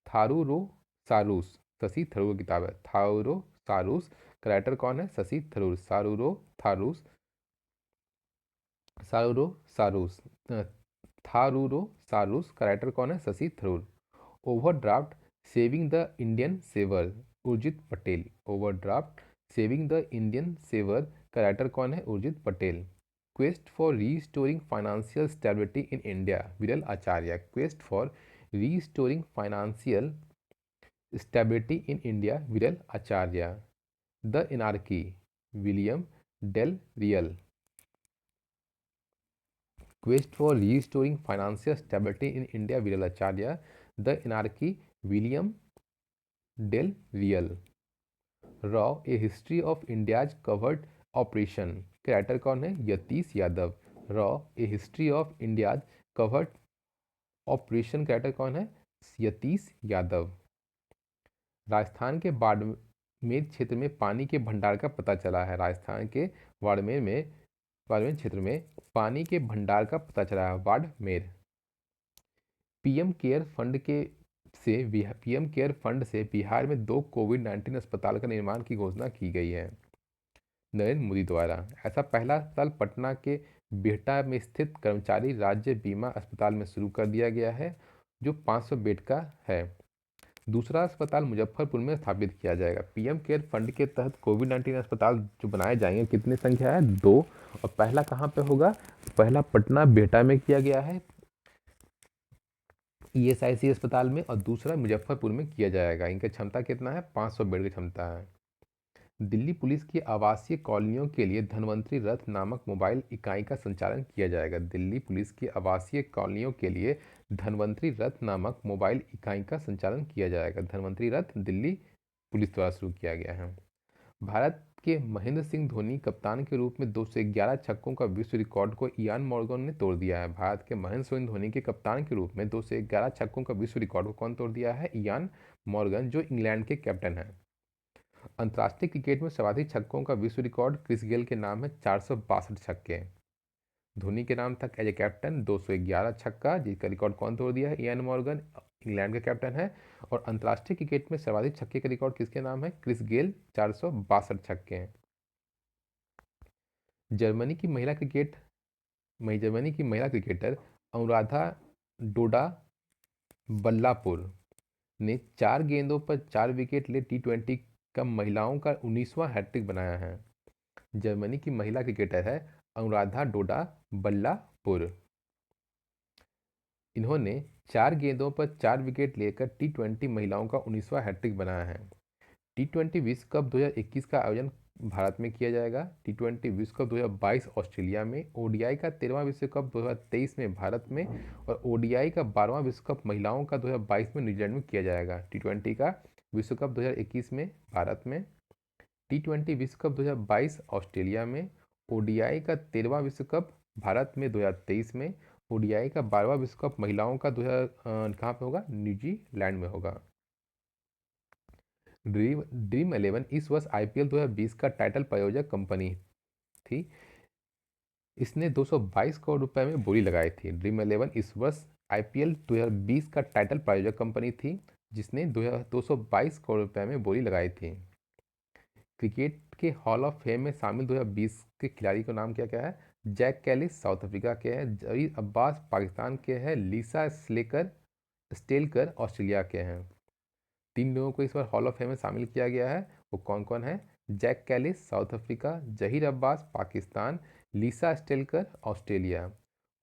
थारूरो सारूस, Shashi Tharoor की किताब है। थारूरो सारूस का राइटर कौन है? शशि थरूर। थारूरो सारूस का राइटर कौन है? Shashi Tharoor. Overdraft saving the Indian saver, Urjit Patel. Overdraft saving the Indian saver का राइटर कौन है? Urjit Patel. Quest for restoring financial stability in India, Viral Acharya. Quest for restoring financial stability in India, Viral Acharya. The anarchy, William del real. Quest for restoring financial stability in India, Viral Acharya. The anarchy, William del real. Raw A history of India's covered operation के writer कौन है? Yatish Yadav. Raw A history of India's covered operation का writer कौन है? यतीश यादव। राजस्थान के बाड़मेर क्षेत्र में पानी के भंडार का पता चला है। राजस्थान के बाड़मेर क्षेत्र में पानी के भंडार का पता चला है। बाड़मेर। पीएम केयर फंड से बिहार में 2 कोविड-19 अस्पताल का निर्माण की घोषणा की गई है नरेंद्र मोदी द्वारा। ऐसा पहला अस्पताल पटना के बिहटा में स्थित कर्मचारी राज्य बीमा अस्पताल में शुरू कर दिया गया है, जो 500 बेड का है। दूसरा अस्पताल मुजफ्फरपुर में स्थापित किया जाएगा। पीएम केयर फंड के तहत कोविड-19 अस्पताल जो बनाए जाएंगे, कितनी संख्या है? 2। और पहला कहाँ पे होगा? पहला पटना बिहटा में किया गया है ईएसआईसी अस्पताल में, और दूसरा मुजफ्फरपुर में किया जाएगा। इनका क्षमता कितना है? 500 बेड की क्षमता है। दिल्ली पुलिस की आवासीय कॉलोनियों के लिए धन्वंतरी रथ नामक मोबाइल इकाई का संचालन किया जाएगा। दिल्ली पुलिस की आवासीय कॉलोनियों के लिए धन्वंतरी रथ नामक मोबाइल इकाई का संचालन किया जाएगा। धन्वंतरी रथ दिल्ली पुलिस द्वारा शुरू किया गया है। भारत के महेंद्र सिंह धोनी कप्तान के रूप में 211 छक्कों का विश्व रिकॉर्ड को इयान मॉर्गन ने तोड़ दिया है। भारत के महेंद्र सिंह धोनी के कप्तान के रूप में 211 छक्कों का विश्व रिकॉर्ड को कौन तोड़ दिया है? इयान मॉर्गन, जो इंग्लैंड के कैप्टन हैं। अंतर्राष्ट्रीय क्रिकेट में सर्वाधिक छक्कों का विश्व रिकॉर्ड क्रिस गेल के नाम है, 462 छक्के। धोनी के नाम था एज ए कैप्टन 211 छक्का, जिसका रिकॉर्ड कौन तोड़ दिया है? इयान मॉर्गन, इंग्लैंड का कैप्टन है। और अंतर्राष्ट्रीय क्रिकेट में सर्वाधिक छक्के का रिकॉर्ड किसके नाम है? क्रिस गेल, 462 छक्के हैं। जर्मनी की महिला क्रिकेटर अनुराधा डोडा बल्लापुर ने 4 गेंदों पर 4 विकेट ले टी20 का महिलाओं का 19वां हैट्रिक बनाया है। जर्मनी की महिला क्रिकेटर है अनुराधा डोडा बल्लापुर। इन्होंने 4 गेंदों पर 4 विकेट लेकर टी20 महिलाओं का 19वां हैट्रिक बनाया है। टी20 विश्व कप 2021 का आयोजन भारत में किया जाएगा। T20 विश्व कप 2022 ऑस्ट्रेलिया में। ओडीआई का 13वां विश्व कप 2023 में भारत में। और ओडीआई का 12वां विश्व कप महिलाओं का 2022 में न्यूजीलैंड में किया जाएगा। T20 का विश्व कप 2021 में भारत में। T20 विश्व कप 2022 ऑस्ट्रेलिया में। ओडीआई का 13वां विश्व कप भारत में 2023 में। ओडीआई का 12वां विश्व कप महिलाओं का कहाँ पे होगा? न्यूजीलैंड में होगा। ड्रीम 11 इस वर्ष आईपीएल 2020 का टाइटल प्रायोजक कंपनी थी। इसने 222 करोड़ रुपए में बोली लगाई थी। ड्रीम 11 इस वर्ष आईपीएल 2020 का टाइटल प्रायोजक कंपनी थी, जिसने 222 करोड़ रुपए में बोली लगाई थी। क्रिकेट के हॉल ऑफ फेम में शामिल 2020 के खिलाड़ी का नाम क्या क्या है? जैक कैलिस साउथ अफ्रीका के हैं, जहीर अब्बास पाकिस्तान के हैं, लीसा स्टेलकर ऑस्ट्रेलिया के हैं। 3 लोगों को इस बार हॉल ऑफ फेम में शामिल किया गया है। वो कौन कौन है? Jack Kallis South Africa, Zaheer Abbas Pakistan, Lisa Sthalekar Australia.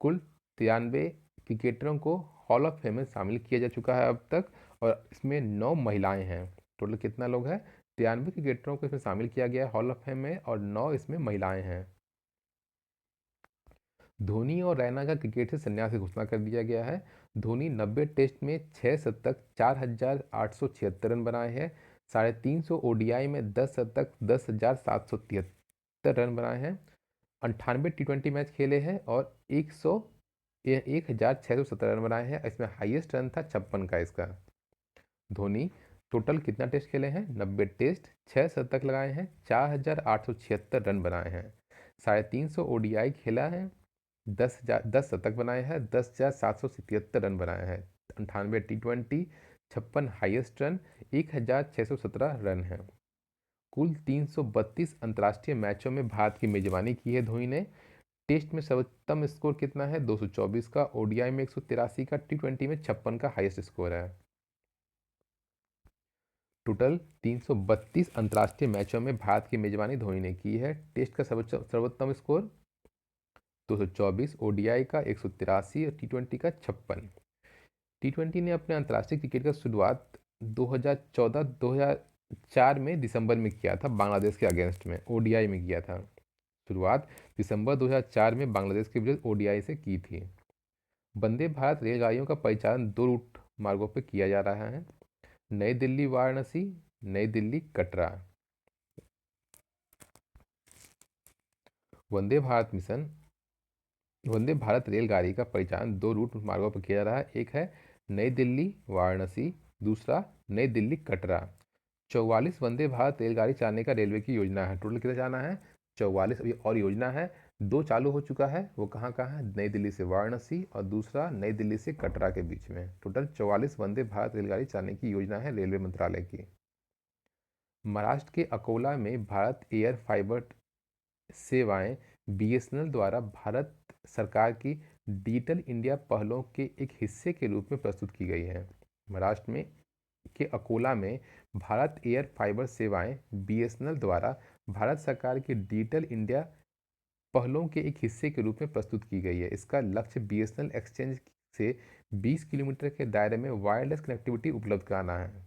कुल 93 क्रिकेटरों को हॉल ऑफ फेम में शामिल किया जा चुका है अब तक, और इसमें 9 महिलाएं हैं। टोटल कितना लोग हैं? 93 क्रिकेटरों को इसमें शामिल किया गया है हॉल ऑफ फेम में, और 9 इसमें महिलाएं हैं। धोनी और रैना का क्रिकेट से संन्यास की घोषणा कर दिया गया है। धोनी 90 टेस्ट में 6 शतक 4,876 रन बनाए हैं। 350 ओडीआई में 10 शतक 10,773 रन बनाए हैं। 98 T20 मैच खेले हैं और 1,617 रन बनाए हैं। इसमें हाईएस्ट रन था 56 का इसका। धोनी टोटल कितना टेस्ट खेले हैं? 90 टेस्ट, 6 शतक लगाए हैं, 4,876 रन बनाए हैं। 350 ओडीआई खेला है, 10 शतक बनाए हैं, 10,777 रन बनाए हैं। 98 T20, 56 हाईएस्ट रन, 1,617 रन है। कुल 332 अंतर्राष्ट्रीय मैचों में भारत की मेजबानी की है धोनी ने। टेस्ट में सर्वोत्तम स्कोर कितना है? 224 का। ओडीआई में 183 का। T20 में 56 का हाईएस्ट स्कोर है। टोटल 332 अंतर्राष्ट्रीय मैचों में भारत की मेजबानी धोनी ने की है। टेस्ट का सर्वोत्तम स्कोर 224, ओडीआई का 183 और T20 का 56। T20 ने अपने अंतर्राष्ट्रीय क्रिकेट का शुरुआत 2014-2004 में दिसंबर में किया था, बांग्लादेश के अगेंस्ट में ओडीआई में किया था। शुरुआत दिसंबर 2004 में बांग्लादेश के विरुद्ध ओडीआई से की थी। वंदे भारत रेलगाड़ियों का परिचालन 2 रूट मार्गों पर किया जा रहा है: नई दिल्ली वाराणसी, नई दिल्ली कटरा। वंदे भारत मिशन वंदे भारत रेलगाड़ी का परिचालन 2 रूट मार्गों पर किया जा रहा है। एक है नई दिल्ली वाराणसी, दूसरा नई दिल्ली कटरा। 44 वंदे भारत रेलगाड़ी चलाने का रेलवे की योजना है। टोटल कितना जाना है? 44 अभी और योजना है। 2 चालू हो चुका है, वो कहाँ कहाँ है? नई दिल्ली से वाराणसी और दूसरा नई दिल्ली से कटरा के बीच में। टोटल 44 वंदे भारत रेलगाड़ी चलाने की योजना है रेलवे मंत्रालय की। महाराष्ट्र के अकोला में भारत एयर फाइबर सेवाएं बीएसएनएल द्वारा भारत सरकार की डिजिटल इंडिया पहलों के एक हिस्से के रूप में प्रस्तुत की गई है। महाराष्ट्र में के अकोला में भारत एयर फाइबर सेवाएं बीएसएनएल द्वारा भारत सरकार की डिजिटल इंडिया पहलों के एक हिस्से के रूप में प्रस्तुत की गई है। इसका लक्ष्य बीएसएनएल एक्सचेंज से 20 किलोमीटर के दायरे में वायरलेस कनेक्टिविटी उपलब्ध कराना है।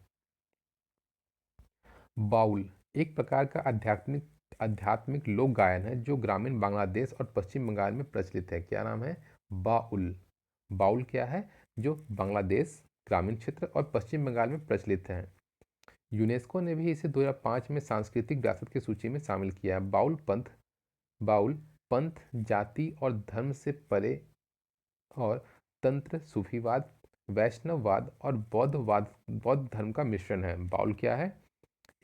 बाउल एक प्रकार का आध्यात्मिक लोक गायन है जो ग्रामीण बांग्लादेश और पश्चिम बंगाल में प्रचलित है। क्या नाम है? बाउल। बाउल क्या है? जो बांग्लादेश ग्रामीण क्षेत्र और पश्चिम बंगाल में प्रचलित है। यूनेस्को ने भी इसे 2005 में सांस्कृतिक विरासत की सूची में शामिल किया है। बाउल पंथ, जाति और धर्म से परे और तंत्र, सूफीवाद, वैष्णववाद और बौद्ध धर्म का मिश्रण है। बाउल क्या है?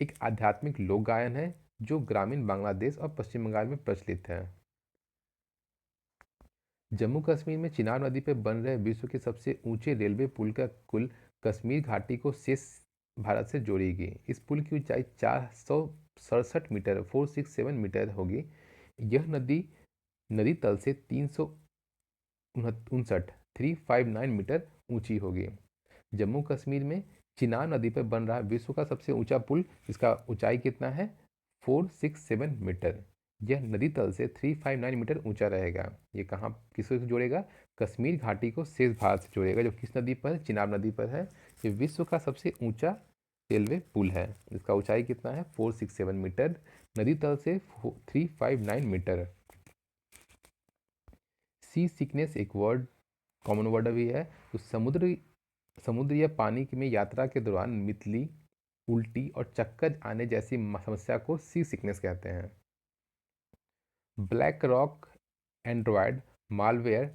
एक आध्यात्मिक लोक गायन है जो ग्रामीण बांग्लादेश और पश्चिम बंगाल में प्रचलित है। जम्मू कश्मीर में चिनाब नदी पर बन रहे विश्व के सबसे ऊंचे रेलवे पुल का कुल कश्मीर घाटी को शेष भारत से जोड़ेगी। इस पुल की ऊंचाई 467 मीटर 467 मीटर होगी। यह नदी तल से 359 मीटर ऊंची होगी। जम्मू कश्मीर में चिनाब नदी पर बन रहा विश्व का सबसे ऊंचा पुल, इसका ऊंचाई कितना है? 467 मीटर। यह नदी तल से 359 मीटर ऊंचा रहेगा। ये कहाँ किसको जोड़ेगा? कश्मीर घाटी को शेष भारत से जोड़ेगा, जो किस नदी पर है? चिनाब नदी पर है। ये विश्व का सबसे ऊंचा रेलवे पुल है। इसका ऊंचाई कितना है? 467 मीटर, नदी तल से 359 मीटर। सी सिकनेस एक वर्ड, कॉमन वर्ड भी है। तो समुद्र या पानी में यात्रा के दौरान मितली, उल्टी और चक्कर आने जैसी समस्या को सी सिकनेस कहते हैं। Black rock Android malware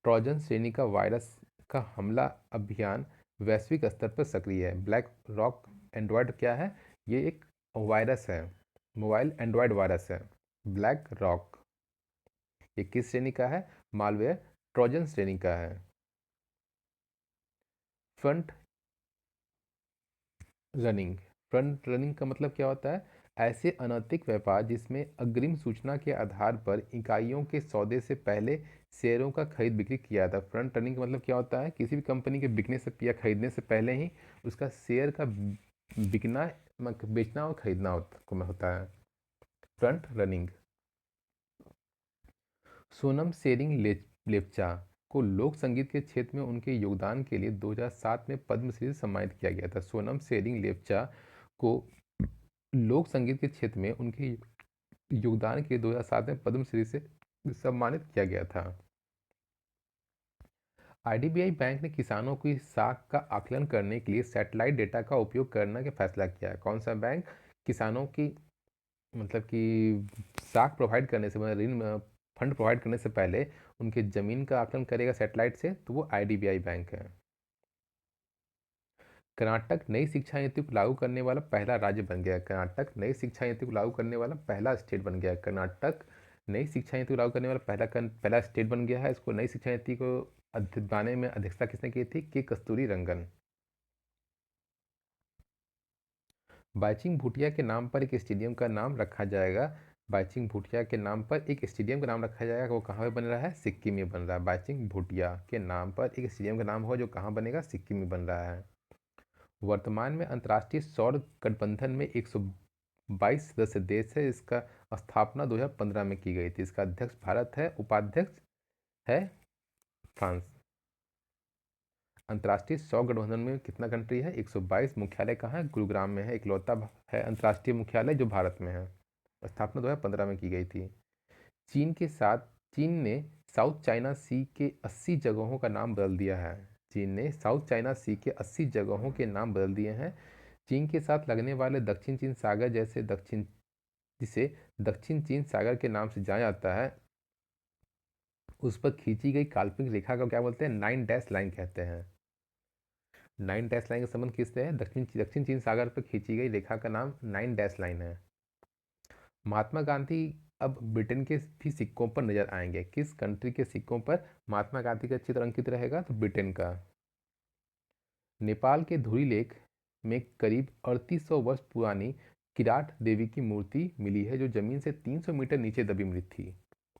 Trojan श्रेणी का वायरस का हमला अभियान वैश्विक स्तर पर सक्रिय है। ब्लैक रॉक एंड्रॉयड क्या है? ये एक वायरस है, मोबाइल एंड्रॉयड वायरस है। ब्लैक रॉक ये किस श्रेणी का है? मालवेयर ट्रोजन श्रेणी का है। फ्रंट रनिंग, फ्रंट रनिंग का मतलब क्या होता है? ऐसे अनैतिक व्यापार जिसमें अग्रिम सूचना के आधार पर इकाइयों के सौदे से पहले शेयरों का खरीद बिक्री किया था। फ्रंट रनिंग का मतलब क्या होता है? किसी भी कंपनी के बिकने से या खरीदने से पहले ही उसका शेयर का बिकना, बेचना और खरीदना होता है फ्रंट रनिंग। सोनम शेरिंग लेपचा को लोक संगीत के क्षेत्र में उनके योगदान के लिए 2007 में पद्मश्री से सम्मानित किया गया था। सोनम शेरिंग लेपचा को लोक संगीत के क्षेत्र में उनके योगदान के लिए 2007 में पद्मश्री से सम्मानित किया गया था। आईडीबीआई बैंक ने किसानों की साख का आकलन करने के लिए सैटेलाइट डेटा का उपयोग करने का फैसला किया है। कौन सा बैंक किसानों की मतलब कि साख प्रोवाइड करने से, मतलब ऋण फंड प्रोवाइड करने से पहले उनके ज़मीन का आकलन करेगा सैटेलाइट से? तो वो आईडीबीआई बैंक है। कर्नाटक नई शिक्षा नीति को लागू करने वाला पहला राज्य बन गया। कर्नाटक नई शिक्षा नीति को लागू करने वाला पहला स्टेट बन गया। कर्नाटक नई शिक्षा नीति को लागू करने वाला पहला स्टेट बन गया है। इसको नई शिक्षा नीति को बनाने में अध्यक्षता किसने की थी? के कस्तूरी रंगन। बाइचिंग भूटिया के नाम पर एक स्टेडियम का नाम रखा जाएगा। बाइचिंग भूटिया के नाम पर एक स्टेडियम का नाम रखा जाएगा। वो कहाँ पे बन रहा है? सिक्किम में बन रहा है। बाइचिंग भूटिया के नाम पर एक स्टेडियम का नाम होगा जो कहाँ बनेगा? सिक्किम में बन रहा है। वर्तमान में अंतर्राष्ट्रीय सौर गठबंधन में 122 सदस्य देश है। इसका स्थापना 2015 में की गई थी। इसका अध्यक्ष भारत है, उपाध्यक्ष है फ्रांस। अंतर्राष्ट्रीय सौर गठबंधन में कितना कंट्री है? 122। मुख्यालय कहाँ है? गुरुग्राम में है। इकलौता है अंतर्राष्ट्रीय मुख्यालय जो भारत में है। स्थापना 2015 में की गई थी। चीन के साथ चीन ने साउथ चाइना सी के 80 जगहों का नाम बदल दिया है। चीन ने साउथ चाइना सी के 80 जगहों के नाम बदल दिए हैं। चीन के साथ लगने वाले दक्षिण चीन सागर जिसे दक्षिण चीन सागर के नाम से जाना जाता है, उस पर खींची गई काल्पनिक रेखा को क्या बोलते हैं? 9 डैश लाइन कहते हैं। 9 डैश लाइन का संबंध किससे है? दक्षिण चीन सागर पर खींची गई रेखा का नाम 9 डैश लाइन है। महात्मा गांधी अब ब्रिटेन के भी सिक्कों पर नजर आएंगे। किस कंट्री के सिक्कों पर महात्मा गांधी का चित्र अंकित रहेगा? तो ब्रिटेन का। नेपाल के धुरी लेक में करीब 3800 वर्ष पुरानी किराट देवी की मूर्ति मिली है जो जमीन से 300 मीटर नीचे दबी मिली थी।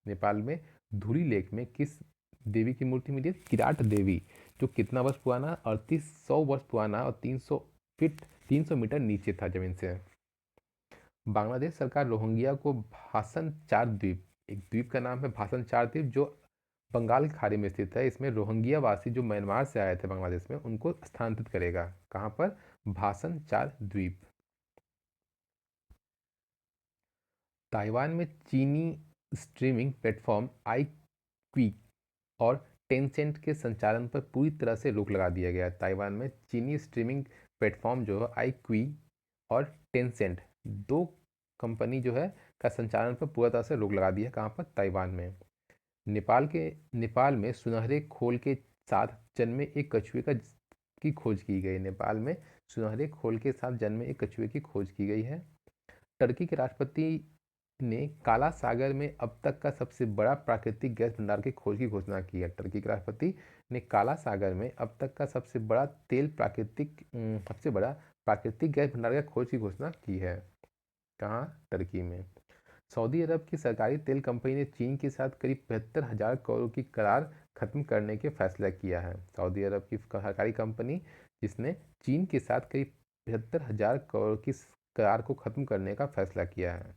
नेपाल में धुरी लेक में किस देवी की मूर्ति मिली है? किराट देवी, जो कितना वर्ष पुराना? 3800 वर्ष पुराना और 300 मीटर नीचे था जमीन से। बांग्लादेश सरकार रोहिंग्या को भाषण चार द्वीप, एक द्वीप का नाम है भाषण चार द्वीप जो बंगाल की खाड़ी में स्थित है, इसमें रोहिंग्या वासी जो म्यांमार से आए थे बांग्लादेश में उनको स्थानांतरित करेगा। कहाँ पर? भाषण चार द्वीप। ताइवान में चीनी स्ट्रीमिंग प्लेटफॉर्म iQIYI और टेंसेंट के संचालन पर पूरी तरह से रोक लगा दिया गया है। ताइवान में चीनी स्ट्रीमिंग प्लेटफॉर्म जो है iQIYI और टेंसेंट, दो कंपनी जो है का संचालन पर पूरी तरह से रोक लगा दिया है। कहाँ पर? ताइवान में। नेपाल में सुनहरे खोल के साथ जन्मे एक कछुए की खोज की गई। नेपाल में सुनहरे खोल के साथ जन्मे एक कछुए की खोज की गई है। टर्की के राष्ट्रपति ने काला सागर में अब तक का सबसे बड़ा प्राकृतिक गैस भंडार की खोज की घोषणा की है। टर्की के राष्ट्रपति ने काला सागर में अब तक का सबसे बड़ा प्राकृतिक गैस भंडार की खोज की घोषणा की है। कहाँ? टर्की में। सऊदी अरब की सरकारी तेल कंपनी ने चीन के साथ करीब 75,000 करोड़ की करार खत्म करने के फैसला किया है। सऊदी अरब की सरकारी कंपनी जिसने चीन के साथ करीब 75,000 करोड़ की करार को खत्म करने का फैसला किया है।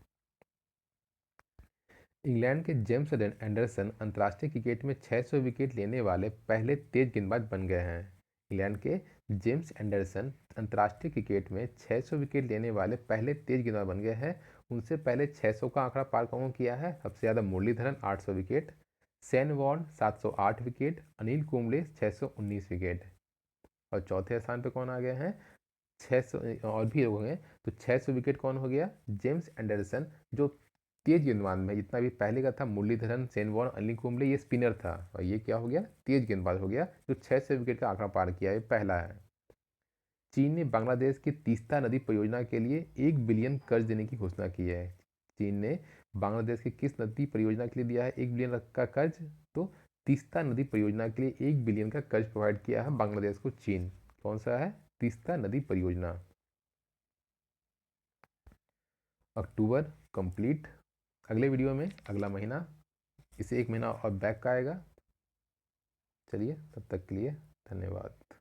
इंग्लैंड के जेम्स एंडरसन अंतर्राष्ट्रीय क्रिकेट में 600 विकेट लेने वाले पहले तेज गेंदबाज बन गए हैं। इंग्लैंड के जेम्स एंडरसन अंतर्राष्ट्रीय क्रिकेट में 600 विकेट लेने वाले पहले तेज गेंदबाज बन गए हैं। उनसे पहले 600 का आंकड़ा पार कौन किया है? सबसे ज़्यादा Muralitharan 800 wicket, Shane Warne 708 wicket, Anil Kumble 619 wicket. और चौथे स्थान पे कौन आ गए हैं? 600 और भी लोग हैं, तो 600 विकेट कौन हो गया? जेम्स एंडरसन, जो तेज गेंदबाज में जितना भी पहले का था मुरलीधरन, शेन वॉर्न, अनिल कुंबले, ये स्पिनर था और ये क्या हो गया? तेज गेंदबाज हो गया जो 600 विकेट का आंकड़ा पार किया, ये पहला है। चीन ने बांग्लादेश की तीस्ता नदी परियोजना के लिए 1 बिलियन कर्ज देने की घोषणा की है। चीन ने बांग्लादेश की किस नदी परियोजना के लिए दिया है 1 बिलियन का कर्ज? तो तीस्ता नदी परियोजना के लिए 1 बिलियन का कर्ज प्रोवाइड किया है बांग्लादेश को चीन। कौन सा है? तीस्ता नदी परियोजना। अक्टूबर कंप्लीट। अगले वीडियो में अगला महीना, इसे 1 महीना और बैक का आएगा। चलिए, तब तक के लिए धन्यवाद।